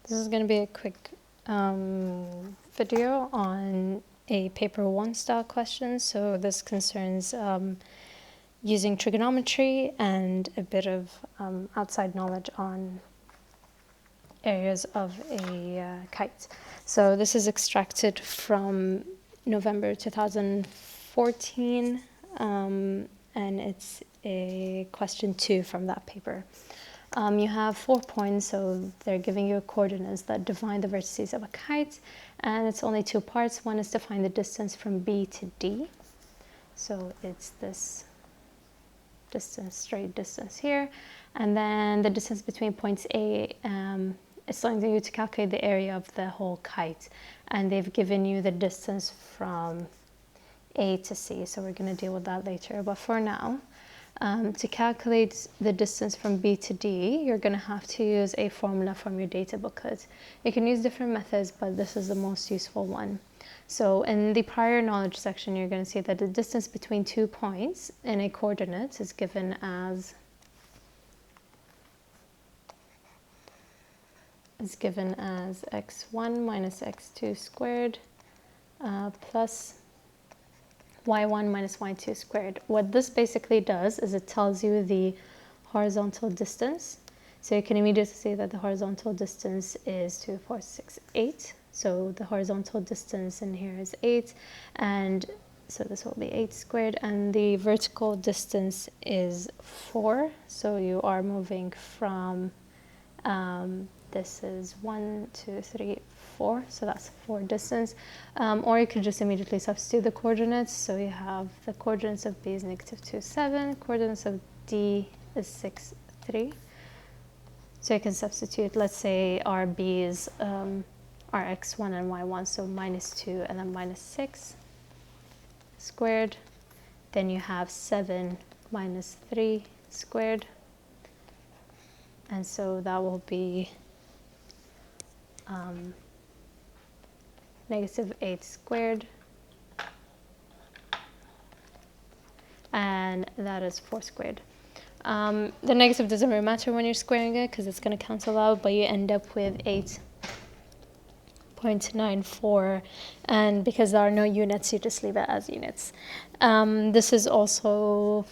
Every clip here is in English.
This is going to be a quick video on a paper 1 style question. So this concerns using trigonometry and a bit of outside knowledge on areas of a kite. So this is extracted from November 2014, and it's a question 2 from that paper. You have 4 points, so they're giving you coordinates that define the vertices of a kite, and it's only 2 parts. One is to find the distance from B to D, so it's this distance, straight distance here, and then the distance between points A. It's telling you to calculate the area of the whole kite, and they've given you the distance from A to C, so we're going to deal with that later. But for now, to calculate the distance from B to D, you're going to have to use a formula from your data booklet. You can use different methods, but this is the most useful one. So in the prior knowledge section, you're going to see that the distance between 2 points in a coordinate is given as x1 minus x2 squared plus y1 minus y2 squared. What this basically does is it tells you the horizontal distance. So you can immediately see that the horizontal distance is 2, 4, 6, 8. So the horizontal distance in here is 8, and so this will be 8 squared, and the vertical distance is 4. So you are moving from this is 1, 2, 3, 4, so that's 4 distance. Or you could just immediately substitute the coordinates. So you have the coordinates of B is -2, 7, coordinates of D is 6, 3. So you can substitute, let's say our B is our x1 and y1, so -2 and then -6 squared. Then you have 7 minus 3 squared. And so that will be -8 squared, and that is 4 squared. The negative doesn't really matter when you're squaring it because it's going to cancel out, but you end up with 8.94, and because there are no units, you just leave it as units. This is also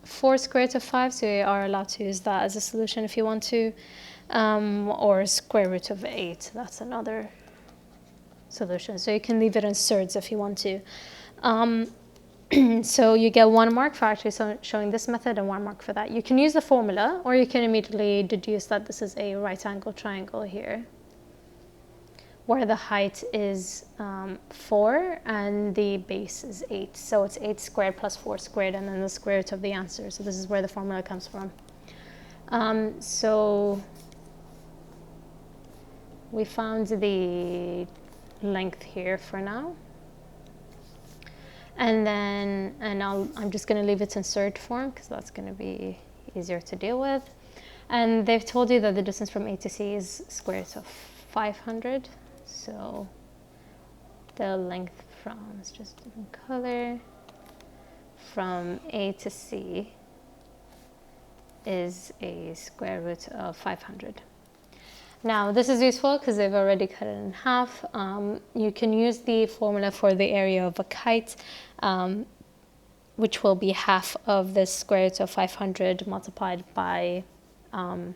4 square root of 5, so you are allowed to use that as a solution if you want to, or square root of 8, that's another solution. So you can leave it in surds if you want to. So you get 1 mark for actually showing this method and 1 mark for that. You can use the formula, or you can immediately deduce that this is a right angle triangle here, where the height is 4 and the base is 8. So it's 8 squared plus 4 squared, and then the square root of the answer. So this is where the formula comes from. So we found the length here for now. And then, I'm just going to leave it in surd form because that's going to be easier to deal with. And they've told you that the distance from A to C is square root of 500. So the length from, it's just different color, from A to C is a square root of 500. Now this is useful because they've already cut it in half. You can use the formula for the area of a kite, which will be half of the square root of 500 multiplied by 4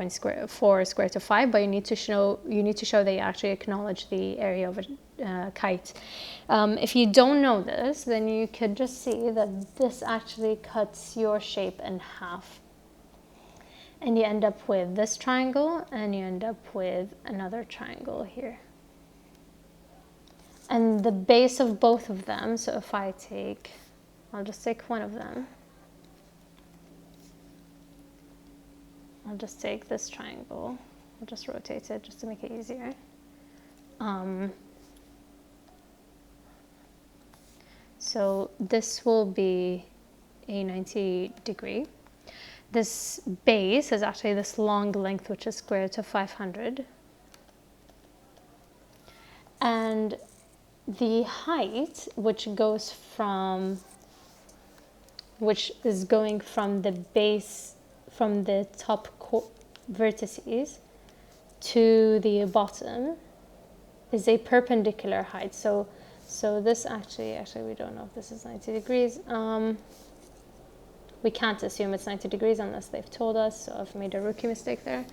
square root of 5, but you need to show that you actually acknowledge the area of a kite. If you don't know this, then you could just see that this actually cuts your shape in half. And you end up with this triangle, and you end up with another triangle here. And the base of both of them, so if I'll just take one of them. I'll just take this triangle. I'll just rotate it just to make it easier. So this will be a 90 degree. This base is actually this long length, which is square root of 500. And the height, which is going from the base, from the top vertices to the bottom is a perpendicular height. So this actually we don't know if this is 90 degrees. We can't assume it's 90 degrees unless they've told us, so I've made a rookie mistake there.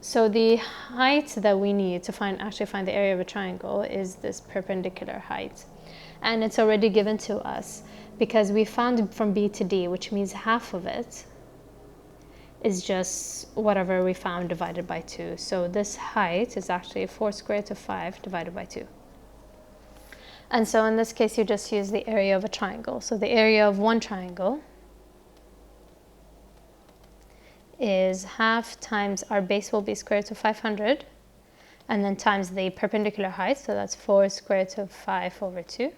So the height that we need to actually find the area of a triangle is this perpendicular height. And it's already given to us because we found from B to D, which means half of it is just whatever we found divided by 2. So this height is actually 4 squared to 5 divided by 2. And so in this case, you just use the area of a triangle. So the area of one triangle is half times our base will be square root of 500, and then times the perpendicular height, so that's 4 square root of 5 over 2.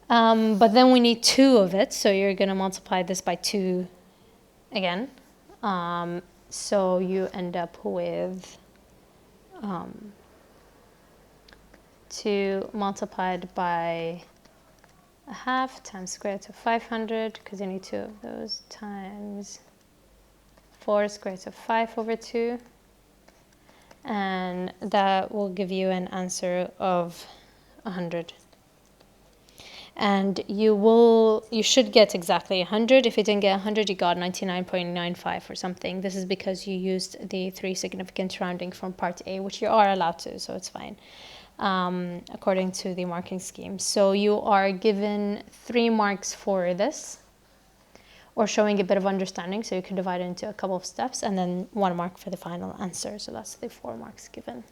But then we need 2 of it, so you're going to multiply this by 2 again. So you end up with 2 multiplied by a half times square root of 500, because you need 2 of those, times 4 square root of 5 over 2. And that will give you an answer of 100. And you should get exactly 100. If you didn't get 100, you got 99.95 or something. This is because you used the 3 significant rounding from part A, which you are allowed to, so it's fine, according to the marking scheme. So you are given 3 marks for this, or showing a bit of understanding, so you can divide it into a couple of steps, and then 1 mark for the final answer. So that's the 4 marks given.